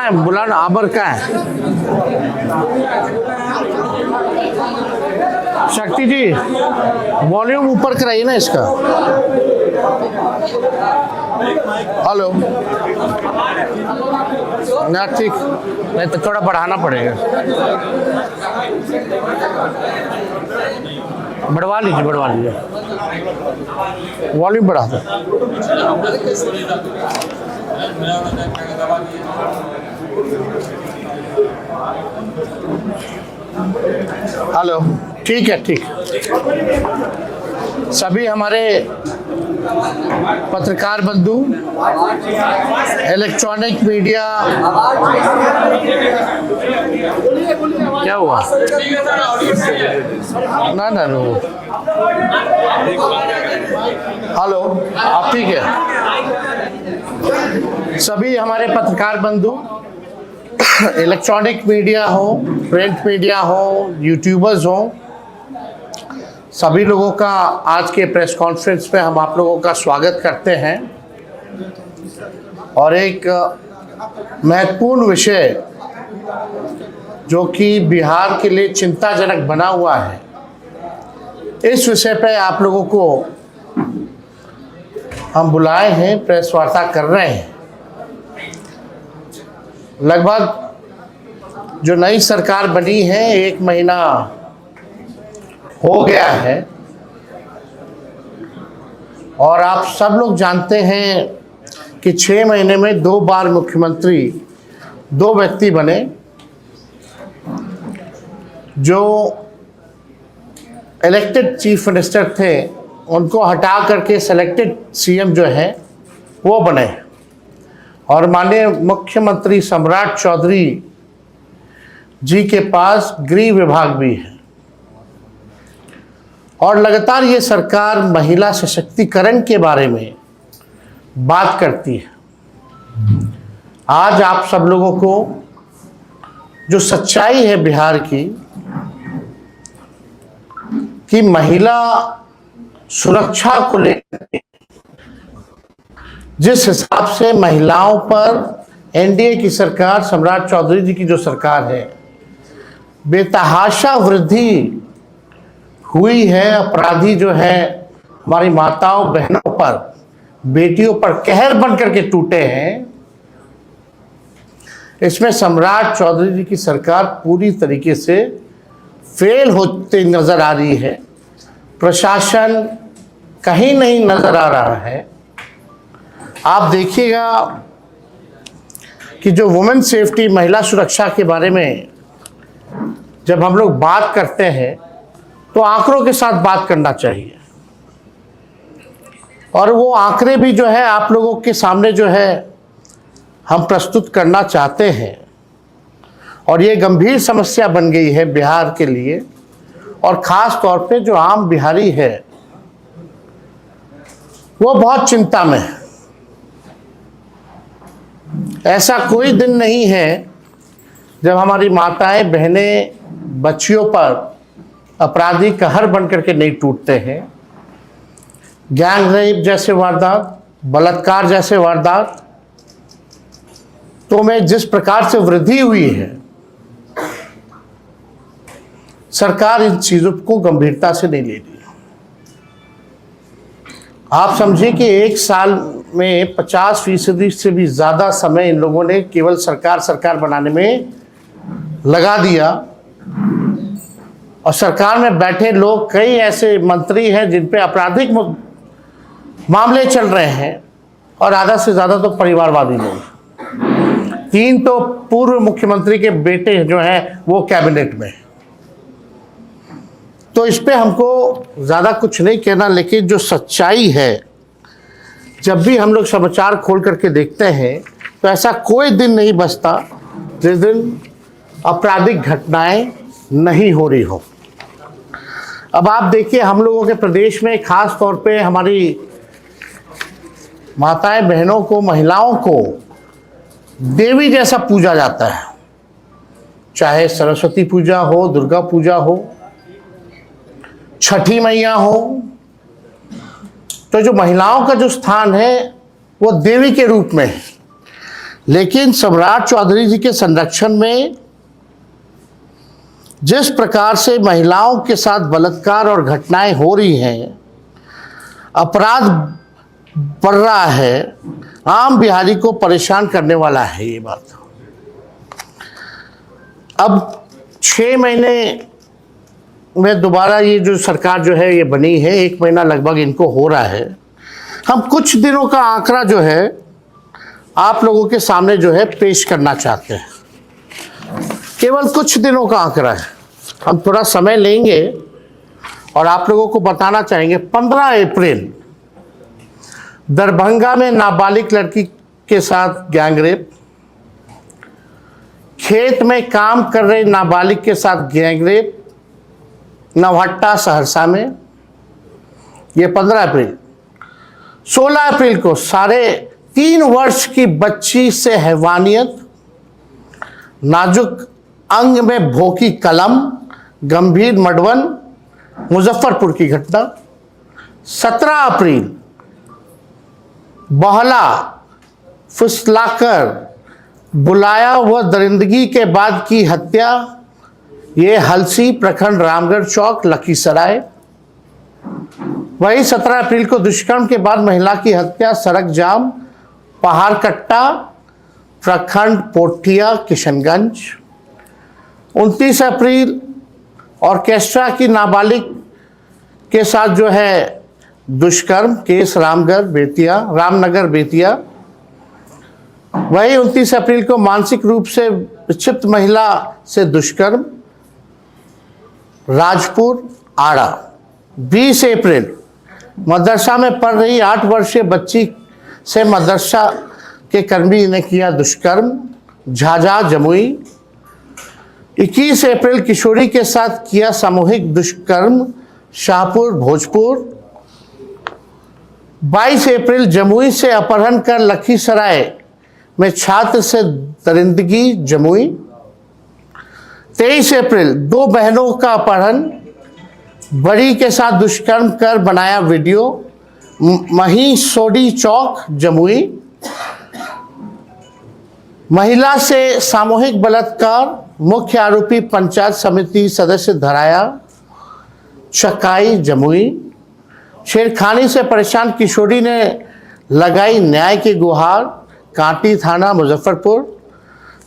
है बुलाना आबर का है। शक्ति जी वॉल्यूम ऊपर कराइए ना इसका। हेलो ना ठीक नहीं तो थोड़ा बढ़ाना पड़ेगा। बढ़वा लीजिए वॉल्यूम बढ़ा दो। हेलो ठीक है ठीक। सभी हमारे पत्रकार बंधु, इलेक्ट्रॉनिक मीडिया, क्या हुआ ना ना नो हेलो आप ठीक है। सभी हमारे पत्रकार बंधु, इलेक्ट्रॉनिक मीडिया हो, प्रिंट मीडिया हो, यूट्यूबर्स हो, सभी लोगों का आज के प्रेस कॉन्फ्रेंस में हम आप लोगों का स्वागत करते हैं। और एक महत्वपूर्ण विषय जो कि बिहार के लिए चिंताजनक बना हुआ है, इस विषय पे आप लोगों को हम बुलाए हैं, प्रेस वार्ता कर रहे हैं। लगभग जो नई सरकार बनी है 1 महीना हो गया है और आप सब लोग जानते हैं कि 6 महीने में 2 बार मुख्यमंत्री 2 व्यक्ति बने। जो इलेक्टेड चीफ मिनिस्टर थे उनको हटा करके सेलेक्टेड सीएम जो है वो बने और माननीय मुख्यमंत्री सम्राट चौधरी जी के पास गृह विभाग भी है और लगातार ये सरकार महिला सशक्तिकरण के बारे में बात करती है। आज आप सब लोगों को जो सच्चाई है बिहार की कि महिला सुरक्षा को लेकर जिस हिसाब से महिलाओं पर एनडीए की सरकार, सम्राट चौधरी जी की जो सरकार है, बेतहाशा वृद्धि हुई है। अपराधी जो है हमारी माताओं बहनों पर, बेटियों पर कहर बन करके टूटे हैं। इसमें सम्राट चौधरी जी की सरकार पूरी तरीके से फेल होती नजर आ रही है। प्रशासन कहीं नहीं नजर आ रहा है। आप देखिएगा कि जो वुमेन सेफ्टी, महिला सुरक्षा के बारे में जब हम लोग बात करते हैं तो आंकड़ों के साथ बात करना चाहिए और वो आंकड़े भी जो है आप लोगों के सामने जो है हम प्रस्तुत करना चाहते हैं। और ये गंभीर समस्या बन गई है बिहार के लिए और ख़ास तौर पे जो आम बिहारी है वो बहुत चिंता में है। ऐसा कोई दिन नहीं है जब हमारी माताएं, बहनें, बच्चियों पर अपराधी कहर बन करके नहीं टूटते हैं। गैंग रेप जैसे वारदात, बलात्कार जैसे वारदात तो में जिस प्रकार से वृद्धि हुई है, सरकार इन चीज़ों को गंभीरता से नहीं ले रही। आप समझिए कि 1 साल में 50% से भी ज़्यादा समय इन लोगों ने केवल सरकार बनाने में लगा दिया और सरकार में बैठे लोग, कई ऐसे मंत्री हैं जिन पे आपराधिक मामले चल रहे हैं और आधा से ज़्यादा तो परिवारवादी लोग। 3 तो पूर्व मुख्यमंत्री के बेटे जो हैं वो कैबिनेट में। तो इस पे हमको ज़्यादा कुछ नहीं कहना, लेकिन जो सच्चाई है, जब भी हम लोग समाचार खोल करके देखते हैं तो ऐसा कोई दिन नहीं बचता जिस दिन आपराधिक घटनाएं नहीं हो रही हो। अब आप देखिए, हम लोगों के प्रदेश में खास तौर पे हमारी माताएं, बहनों को, महिलाओं को देवी जैसा पूजा जाता है। चाहे सरस्वती पूजा हो, दुर्गा पूजा हो, छठी मैया हो, तो जो महिलाओं का जो स्थान है वो देवी के रूप में है। लेकिन सम्राट चौधरी जी के संरक्षण में जिस प्रकार से महिलाओं के साथ बलात्कार और घटनाएं हो रही हैं, अपराध बढ़ रहा है, आम बिहारी को परेशान करने वाला है ये बात। अब 6 महीने में दोबारा ये जो सरकार जो है ये बनी है, 1 महीना लगभग इनको हो रहा है। हम कुछ दिनों का आंकड़ा जो है आप लोगों के सामने जो है पेश करना चाहते हैं। केवल कुछ दिनों का आंकड़ा है, हम थोड़ा समय लेंगे और आप लोगों को बताना चाहेंगे। 15 अप्रैल दरभंगा में नाबालिग लड़की के साथ गैंगरेप, खेत में काम कर रहे नाबालिग के साथ गैंगरेप नवहट्टा सहरसा में, ये 15 अप्रैल। 16 अप्रैल को 3.5 वर्ष की बच्ची से हैवानियत, नाजुक अंग में भोंकी कलम, गंभीर मडवन, मुजफ्फरपुर की घटना। 17 अप्रैल बहला फुसलाकर बुलाया व दरिंदगी के बाद की हत्या, ये हलसी प्रखंड रामगढ़ चौक लखीसराय। वही 17 अप्रैल को दुष्कर्म के बाद महिला की हत्या, सड़क जाम पहाड़कट्टा प्रखंड पोठिया किशनगंज। 29 अप्रैल ऑर्केस्ट्रा की नाबालिग के साथ जो है दुष्कर्म केस रामनगर बेतिया। वही 29 अप्रैल को मानसिक रूप से विक्षिप्त महिला से दुष्कर्म राजपुर आड़ा। 20 अप्रैल मदरसा में पढ़ रही 8 वर्षीय बच्ची से मदरसा के कर्मी ने किया दुष्कर्म झाझा जमुई। 21 अप्रैल किशोरी के साथ किया सामूहिक दुष्कर्म शाहपुर भोजपुर। 22 अप्रैल जमुई से अपहरण कर लखीसराय में छात्र से दरिंदगी जमुई। 23 अप्रैल 2 बहनों का अपहरण, बड़ी के साथ दुष्कर्म कर बनाया वीडियो मही सोडी चौक जमुई। महिला से सामूहिक बलात्कार, मुख्य आरोपी पंचायत समिति सदस्य धराया चकाई जमुई। छेड़खानी से परेशान किशोरी ने लगाई न्याय की गुहार, कांटी थाना मुजफ्फरपुर।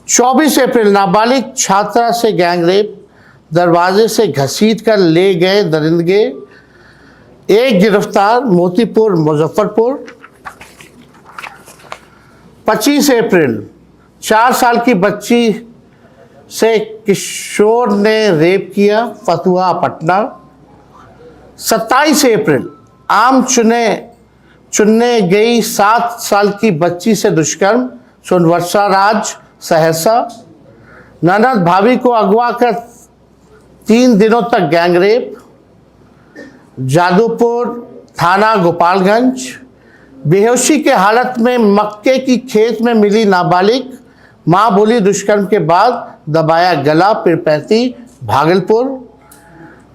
24 अप्रैल नाबालिग छात्रा से गैंगरेप, दरवाजे से घसीट कर ले गए दरिंदगे, 1 गिरफ्तार मोतीपुर मुजफ्फरपुर। 25 अप्रैल 4 साल की बच्ची से किशोर ने रेप किया फतुहा पटना। 27 अप्रैल आम चुनने गई 7 साल की बच्ची से दुष्कर्म सोनवर्षा राज सहरसा। ननद भाभी को अगवा कर 3 दिनों तक गैंगरेप जादूपुर थाना गोपालगंज। बेहोशी के हालत में मक्के की खेत में मिली नाबालिग, मां बोली दुष्कर्म के बाद दबाया गला पीरपैंती भागलपुर।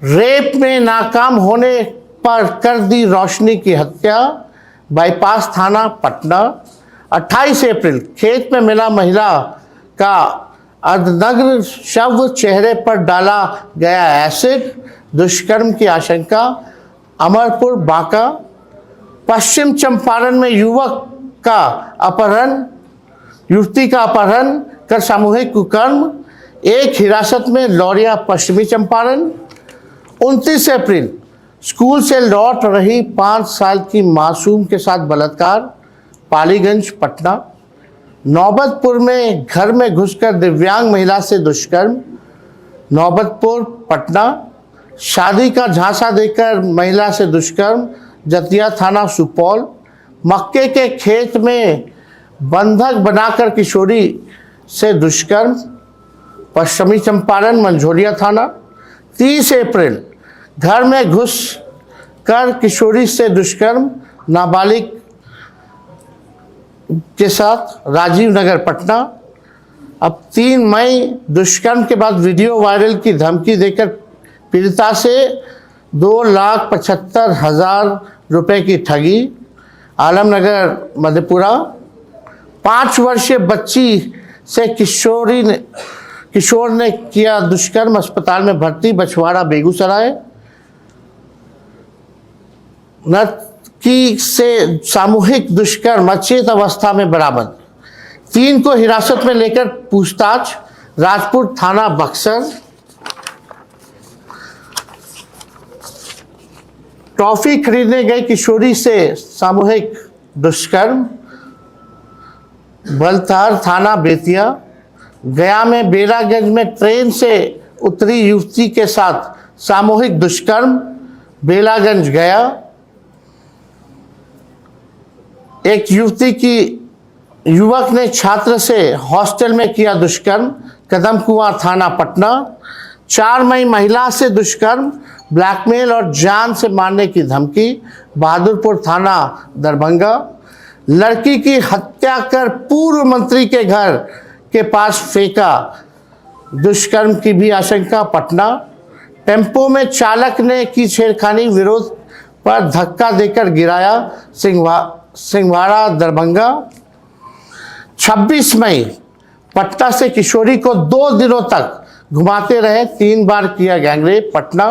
रेप में नाकाम होने पर कर दी रोशनी की हत्या बाईपास थाना पटना। 28 अप्रैल खेत में मिला महिला का अर्धनग्न शव, चेहरे पर डाला गया एसिड, दुष्कर्म की आशंका अमरपुर बांका। पश्चिम चंपारण में युवती का अपहरण कर सामूहिक कुकर्म, 1 हिरासत में लौरिया पश्चिमी चंपारण। 29 अप्रैल स्कूल से लौट रही 5 साल की मासूम के साथ बलात्कार पालीगंज पटना। नौबतपुर में घर में घुसकर दिव्यांग महिला से दुष्कर्म नौबतपुर पटना। शादी का झांसा देकर महिला से दुष्कर्म जतिया थाना सुपौल। मक्के के खेत में बंधक बनाकर किशोरी से दुष्कर्म पश्चिमी चंपारण मंझोलिया थाना। 30 अप्रैल घर में घुस कर किशोरी से दुष्कर्म नाबालिग के साथ राजीव नगर पटना। अब 3 मई दुष्कर्म के बाद वीडियो वायरल की धमकी देकर पीड़िता से 2,75,000 रुपए की ठगी आलमनगर मधेपुरा। 5 वर्षीय बच्ची से किशोर ने किया दुष्कर्म, अस्पताल में भर्ती, बछवाड़ा बेगूसराय। नर्तकी से सामूहिक दुष्कर्म अचेत अवस्था में बरामद, 3 को हिरासत में लेकर पूछताछ, राजपुर थाना बक्सर। टॉफी खरीदने गई किशोरी से सामूहिक दुष्कर्म, बलथार थाना बेतिया। गया में बेरागंज में ट्रेन से उतरी युवती के साथ सामूहिक दुष्कर्म, बेलागंज गया। एक युवक ने छात्र से हॉस्टल में किया दुष्कर्म, कदमकुआं थाना पटना। 4 मई महिला से दुष्कर्म, ब्लैकमेल और जान से मारने की धमकी, बहादुरपुर थाना दरभंगा। लड़की की हत्या कर पूर्व मंत्री के घर के पास फेंका, दुष्कर्म की भी आशंका, पटना। टेम्पो में चालक ने की छेड़खानी, विरोध पर धक्का देकर गिराया, सिंहवाड़ा दरभंगा। 26 मई पटना से किशोरी को 2 दिनों तक घुमाते रहे, 3 बार किया गैंगरेप, पटना।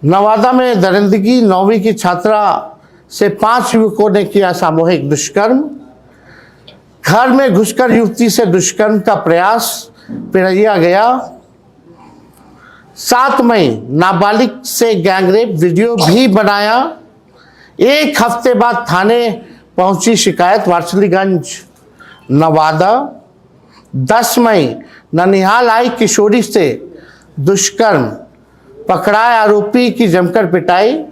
नवादा में दरिंदगी, 9वीं की छात्रा से 5 युवकों ने किया सामूहिक दुष्कर्म। घर में घुसकर युवती से दुष्कर्म का प्रयास, पिरैया गया। 7 मई नाबालिग से गैंगरेप, वीडियो भी बनाया। 1 हफ्ते बाद थाने पहुंची शिकायत, वारसलीगंज नवादा। 10 मई ननिहाल आई किशोरी से दुष्कर्म, पकड़ाए आरोपी की जमकर पिटाई।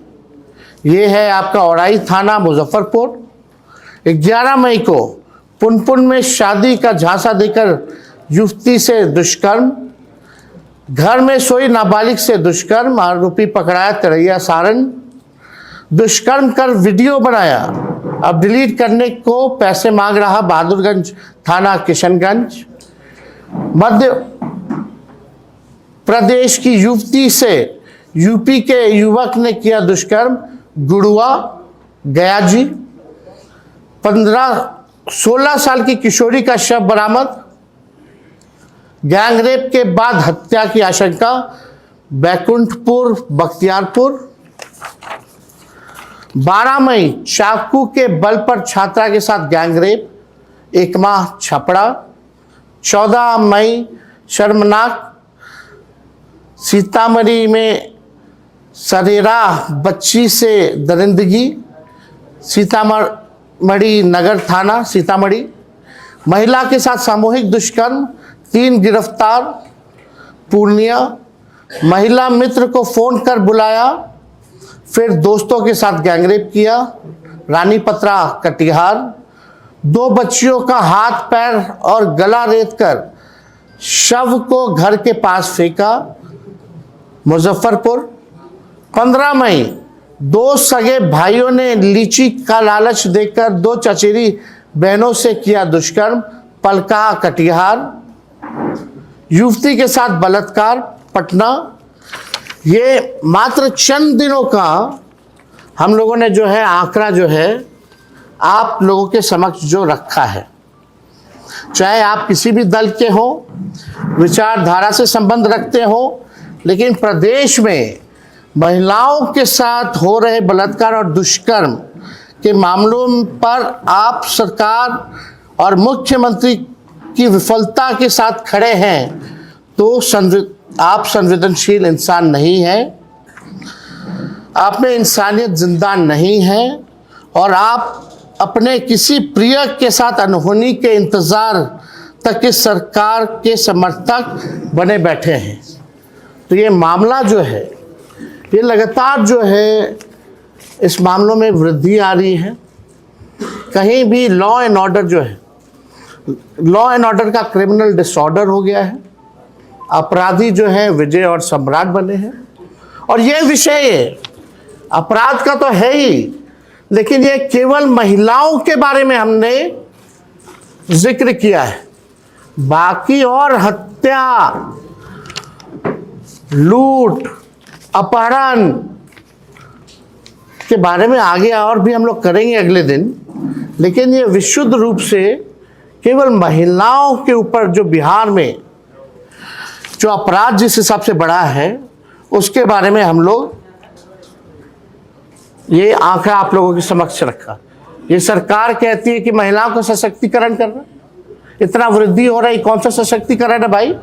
ये है आपका औराई थाना मुजफ्फरपुर। 11 मई को पुनपुन में शादी का झांसा देकर युवती से दुष्कर्म, घर में सोई नाबालिग से दुष्कर्म, आरोपी पकड़ाया, तिरैया सारण। दुष्कर्म कर वीडियो बनाया, अब डिलीट करने को पैसे मांग रहा, बहादुरगंज थाना किशनगंज। मध्य प्रदेश की युवती से यूपी के युवक ने किया दुष्कर्म, गुड़ुआ गया जी। 16 साल की किशोरी का शव बरामद, गैंगरेप के बाद हत्या की आशंका, बैकुंठपुर बख्तियारपुर। 12 मई चाकू के बल पर छात्रा के साथ गैंगरेप, एकमा छपड़ा। 14 मई शर्मनाक, सीतामढ़ी में सरेरा बच्ची से दरिंदगी, सीतामढ़ी नगर थाना सीतामढ़ी। महिला के साथ सामूहिक दुष्कर्म, 3 गिरफ्तार, पूर्णिया। महिला मित्र को फोन कर बुलाया, फिर दोस्तों के साथ गैंगरेप किया, रानीपत्रा कटिहार। 2 बच्चियों का हाथ पैर और गला रेत कर शव को घर के पास फेंका, मुजफ्फरपुर। 15 मई 2 सगे भाइयों ने लीची का लालच देकर 2 चचेरी बहनों से किया दुष्कर्म, पलका कटिहार। युवती के साथ बलात्कार, पटना। ये मात्र चंद दिनों का हम लोगों ने जो है आंकड़ा जो है आप लोगों के समक्ष जो रखा है, चाहे आप किसी भी दल के हो, विचारधारा से संबंध रखते हो, लेकिन प्रदेश में महिलाओं के साथ हो रहे बलात्कार और दुष्कर्म के मामलों पर आप सरकार और मुख्यमंत्री की विफलता के साथ खड़े हैं, तो आप संवेदनशील इंसान नहीं हैं, आप में इंसानियत जिंदा नहीं है, और आप अपने किसी प्रिय के साथ अनहोनी के इंतज़ार तक इस सरकार के समर्थक बने बैठे हैं। तो ये मामला जो है, ये लगातार जो है इस मामलों में वृद्धि आ रही है। कहीं भी लॉ एंड ऑर्डर जो है, लॉ एंड ऑर्डर का क्रिमिनल डिसऑर्डर हो गया है, अपराधी जो है विजय और सम्राट बने हैं। और ये विषय अपराध का तो है ही, लेकिन ये केवल महिलाओं के बारे में हमने जिक्र किया है, बाकी और हत्या, लूट, अपहरण के बारे में आगे और भी हम लोग करेंगे अगले दिन। लेकिन ये विशुद्ध रूप से केवल महिलाओं के ऊपर जो बिहार में जो अपराध जिस हिसाब से बढ़ा है उसके बारे में हम लोग ये आंकड़ा आप लोगों के समक्ष रखा। ये सरकार कहती है कि महिलाओं का सशक्तिकरण करना, इतना वृद्धि हो रही, कौन सा सशक्तिकरण है भाई?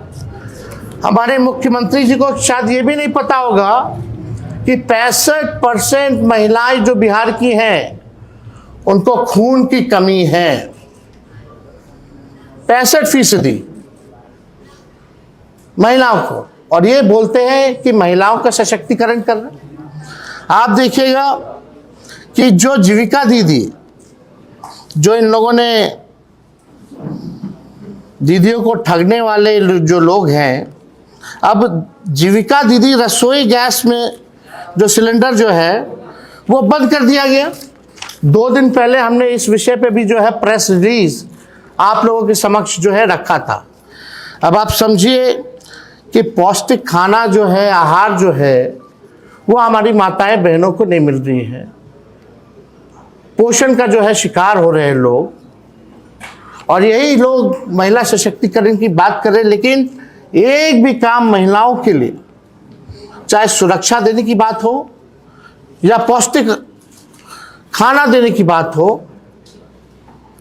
हमारे मुख्यमंत्री जी को शायद ये भी नहीं पता होगा कि 65% महिलाएं जो बिहार की हैं उनको खून की कमी है। 65% महिलाओं को, और ये बोलते हैं कि महिलाओं का सशक्तिकरण करना। आप देखिएगा कि जो जीविका दीदी, जो इन लोगों ने दीदियों को ठगने वाले जो लोग हैं, अब जीविका दीदी रसोई गैस में जो सिलेंडर जो है वो बंद कर दिया गया। 2 दिन पहले हमने इस विषय पे भी जो है प्रेस रिलीज आप लोगों के समक्ष जो है रखा था। अब आप समझिए कि पौष्टिक खाना जो है, आहार जो है, वो हमारी माताएं बहनों को नहीं मिल रही है। पोषण का जो है शिकार हो रहे हैं लोग, और यही लोग महिला सशक्तिकरण की बात कर रहे हैं, लेकिन एक भी काम महिलाओं के लिए, चाहे सुरक्षा देने की बात हो या पौष्टिक खाना देने की बात हो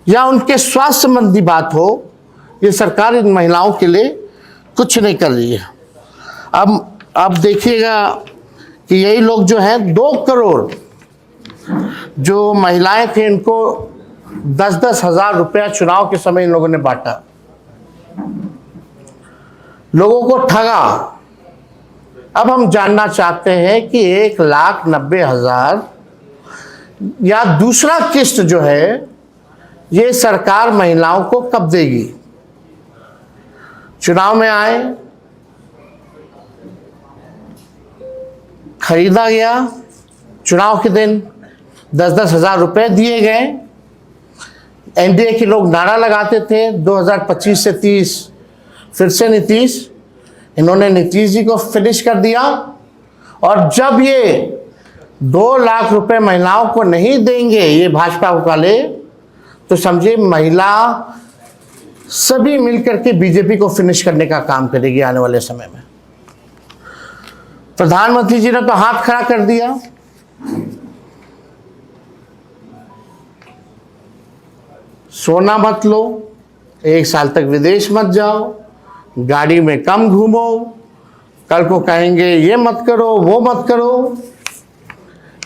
या उनके स्वास्थ्य संबंधी बात हो, ये सरकार इन महिलाओं के लिए कुछ नहीं कर रही है। अब देखिएगा कि यही लोग जो हैं 2 करोड़ जो महिलाएं थे इनको 10-10 हजार रुपया चुनाव के समय इन लोगों ने बांटा, लोगों को ठगा। अब हम जानना चाहते हैं कि 1,90,000 या दूसरा किस्त जो है ये सरकार महिलाओं को कब देगी? चुनाव में आए, खरीदा गया, चुनाव के दिन 10-10 हजार रुपए दिए गए। एनडीए के लोग नारा लगाते थे 2025 से 30 फिर से नीतीश, इन्होंने नीतीश जी को फिनिश कर दिया। और जब ये 2 लाख रुपए महिलाओं को नहीं देंगे ये भाजपा वाले, तो समझिए महिला सभी मिलकर के बीजेपी को फिनिश करने का काम करेगी आने वाले समय में। प्रधानमंत्री जी ने तो हाथ खड़ा कर दिया। सोना मत लो, 1 साल तक विदेश मत जाओ, गाड़ी में कम घूमो, कल को कहेंगे ये मत करो वो मत करो।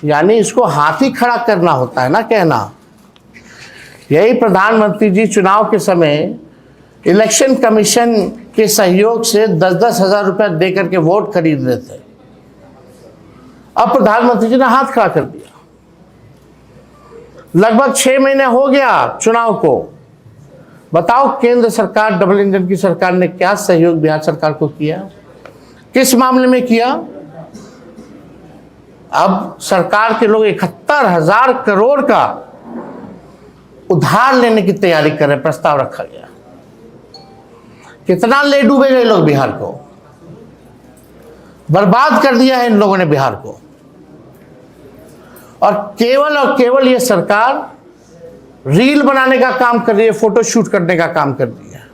यानी इसको हाथ ही खड़ा करना होता है ना कहना। यही प्रधानमंत्री जी चुनाव के समय इलेक्शन कमीशन के सहयोग से 10-10 हजार रुपया दे करके वोट खरीद रहे थे। अब प्रधानमंत्री जी ने हाथ खड़ा कर दिया। लगभग 6 महीने हो गया चुनाव को। बताओ केंद्र सरकार, डबल इंजन की सरकार ने क्या सहयोग बिहार सरकार को किया, किस मामले में किया? अब सरकार के लोग 71,000 करोड़ का उधार लेने की तैयारी कर रहे, प्रस्ताव रखा गया। कितना ले डूबे गए लोग, बिहार को बर्बाद कर दिया है इन लोगों ने बिहार को। और केवल ये सरकार रील बनाने का काम कर रही है, फोटो शूट करने का काम कर रही है।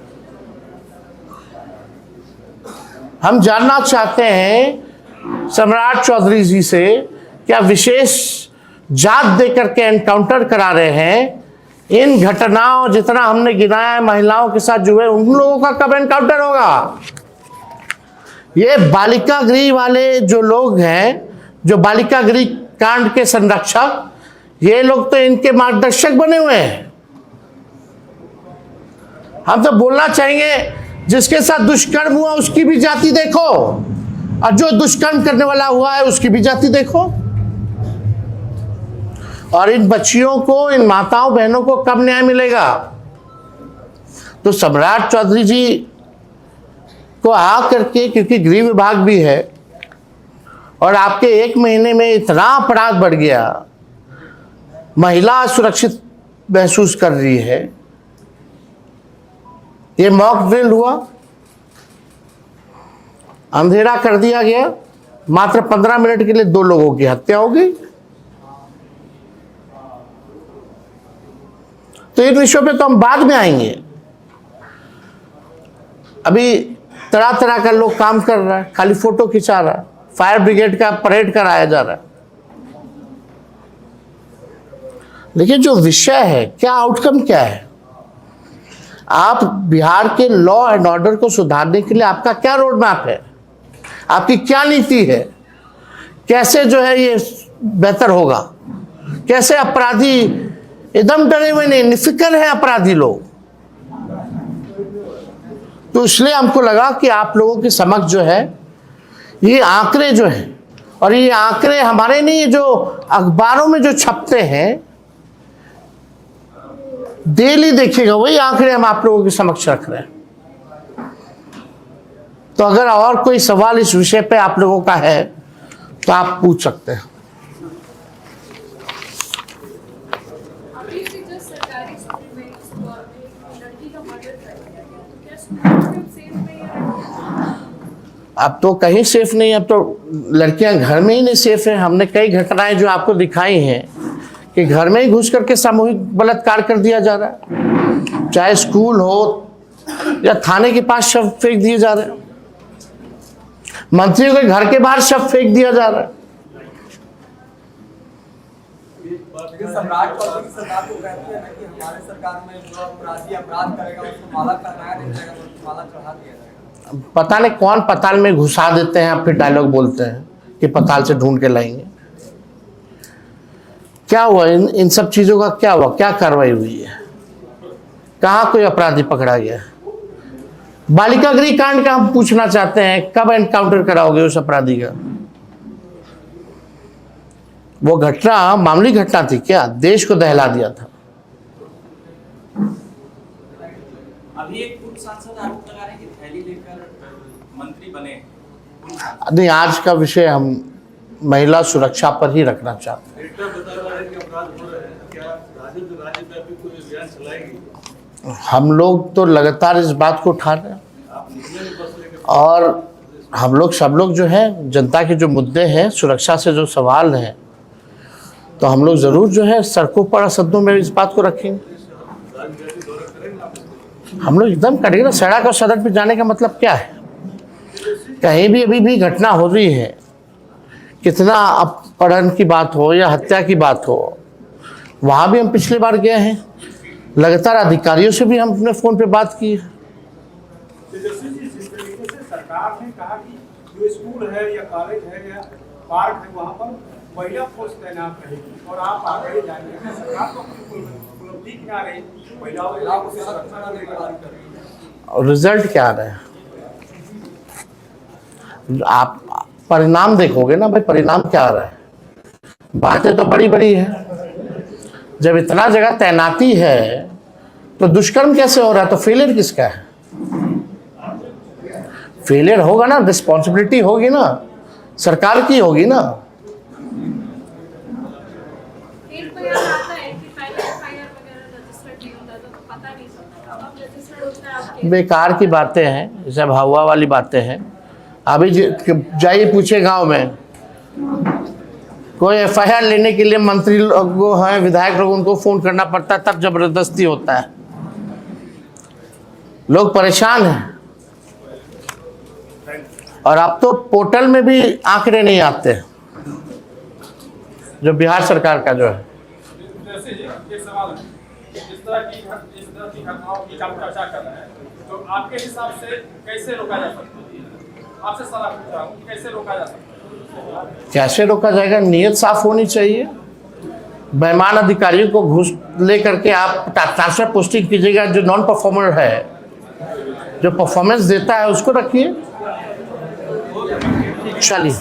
हम जानना चाहते हैं सम्राट चौधरी जी से, क्या विशेष जात देकर के एनकाउंटर करा रहे हैं? इन घटनाओं जितना हमने गिनाया है महिलाओं के साथ जुड़े, उन लोगों का कब एनकाउंटर होगा? ये बालिका गृह वाले जो लोग हैं, जो बालिका गृह कांड के संरक्षक, ये लोग तो इनके मार्गदर्शक बने हुए हैं। हम तो बोलना चाहेंगे जिसके साथ दुष्कर्म हुआ उसकी भी जाति देखो, और जो दुष्कर्म करने वाला हुआ है उसकी भी जाति देखो। और इन बच्चियों को, इन माताओं बहनों को कब न्याय मिलेगा? तो सम्राट चौधरी जी को आ करके, क्योंकि गृह विभाग भी है और आपके 1 महीने में इतना अपराध बढ़ गया, महिला सुरक्षित महसूस कर रही है। ये मॉक ड्रिल हुआ, अंधेरा कर दिया गया, मात्र 15 मिनट के लिए 2 लोगों की हत्या हो गई। तो इन विषयों पे तो हम बाद में आएंगे। अभी तरह तरह का लोग काम कर रहा है, खाली फोटो खिंचा रहा है, फायर ब्रिगेड का परेड कराया जा रहा है। लेकिन जो विषय है, क्या आउटकम क्या है? आप बिहार के लॉ एंड ऑर्डर को सुधारने के लिए आपका क्या रोड मैप है, आपकी क्या नीति है? कैसे जो है ये बेहतर होगा? कैसे अपराधी एकदम डरे हुए नहीं, निफिक्र है अपराधी लोग। तो इसलिए हमको लगा कि आप लोगों के समक्ष जो है ये आंकड़े जो हैं, और ये आंकड़े हमारे नहीं, जो अखबारों में जो छपते हैं डेली देखिएगा, वही आंकड़े हम आप लोगों के समक्ष रख रहे हैं। तो अगर और कोई सवाल इस विषय पे आप लोगों का है तो आप पूछ सकते हैं। अब तो कहीं सेफ नहीं, अब तो लड़कियां घर में ही नहीं सेफ है। हमने कई घटनाएं जो आपको दिखाई हैं कि घर में ही घुस करके सामूहिक बलात्कार कर दिया जा रहा है, चाहे स्कूल हो या थाने के पास शव फेंक दिए जा रहे हैं, मंत्रियों के घर के बाहर शव फेंक दिया जा रहा है। सम्राट सरकार को कहते हैं कि हमारे सरकार में जो अपराधी अपराध करेगा उसको माला पहनाया नहीं जाएगा, तो माला चढ़ा दिया जाएगा। पता नहीं कौन पताल में घुसा देते हैं, फिर डायलॉग बोलते हैं कि पताल से ढूंढ के लाएंगे। क्या हुआ इन सब चीजों का? क्या हुआ? क्या कार्रवाई हुई है? कहाँ कोई अपराधी पकड़ा गया? बालिका गृह कांड का हम पूछना चाहते हैं, कब एनकाउंटर कराओगे उस अपराधी का? वो घटना मामूली घटना थी क्या? देश को दहला दिया था। अभी एक पूर्व सांसद आरोप लगा रहे हैं कि थैली लेकर मंत्री बने। नहीं, आज का विषय हम महिला सुरक्षा पर ही रखना चाहते हैं। हम लोग तो लगातार इस बात को उठा रहे हैं, और हम लोग सब लोग जो है जनता के जो मुद्दे हैं, सुरक्षा से जो सवाल हैं, तो हम लोग जरूर जो है सड़कों पर शब्दों में इस बात को रखेंगे। हम लोग एकदम करेंगे ना। सड़क और सड़क पे जाने का मतलब क्या है? कहीं भी अभी भी घटना हो रही है, कितना अपहरण की बात हो या हत्या की बात हो, वहाँ भी हम पिछली बार गए हैं, लगातार अधिकारियों से भी हम अपने फ़ोन पे बात की है। सरकार ने कहा कि जो स्कूल है या कॉलेज है या पार्क है वहाँ पर महिला फोर्स तैनात रहेगी, और आप आगे जाएंगे सरकार तो उपलब्धि क्या रही, महिलाओं को सुरक्षा देने की बात कर रही है। और रिजल्ट क्या आ रहा है? आप परिणाम देखोगे ना भाई, परिणाम क्या आ रहा है? बातें तो बड़ी बड़ी है। जब इतना जगह तैनाती है तो दुष्कर्म कैसे हो रहा है? तो फेलियर किसका है? फेलियर होगा ना, रिस्पॉन्सिबिलिटी होगी ना, सरकार की होगी ना। बेकार की बातें हैं, जैसे हवा वाली बातें हैं। अभी जाइए पूछे गांव में, कोई एफआईआर लेने के लिए मंत्री लोग हैं, विधायक लोग, उनको फोन करना पड़ता है, तब जबरदस्ती होता है। लोग परेशान हैं। और अब तो पोर्टल में भी आंकड़े नहीं आते, जो बिहार सरकार का जो है। इस तरह की घटनाओं की जब चर्चा कर रहे हैं, तो आपके हिसाब से कैसे रोका जा सकता है? आपसे सलाह पूछ रहा हूँ, कैसे रोका जा सकता है? कैसे रोका जाएगा? नीयत साफ होनी चाहिए। बेईमान अधिकारियों को घूस ले करके आप ट्रांसफर पोस्टिंग कीजिएगा। जो नॉन परफॉर्मर है, जो परफॉर्मेंस देता है, उसको रखिए। चलिए।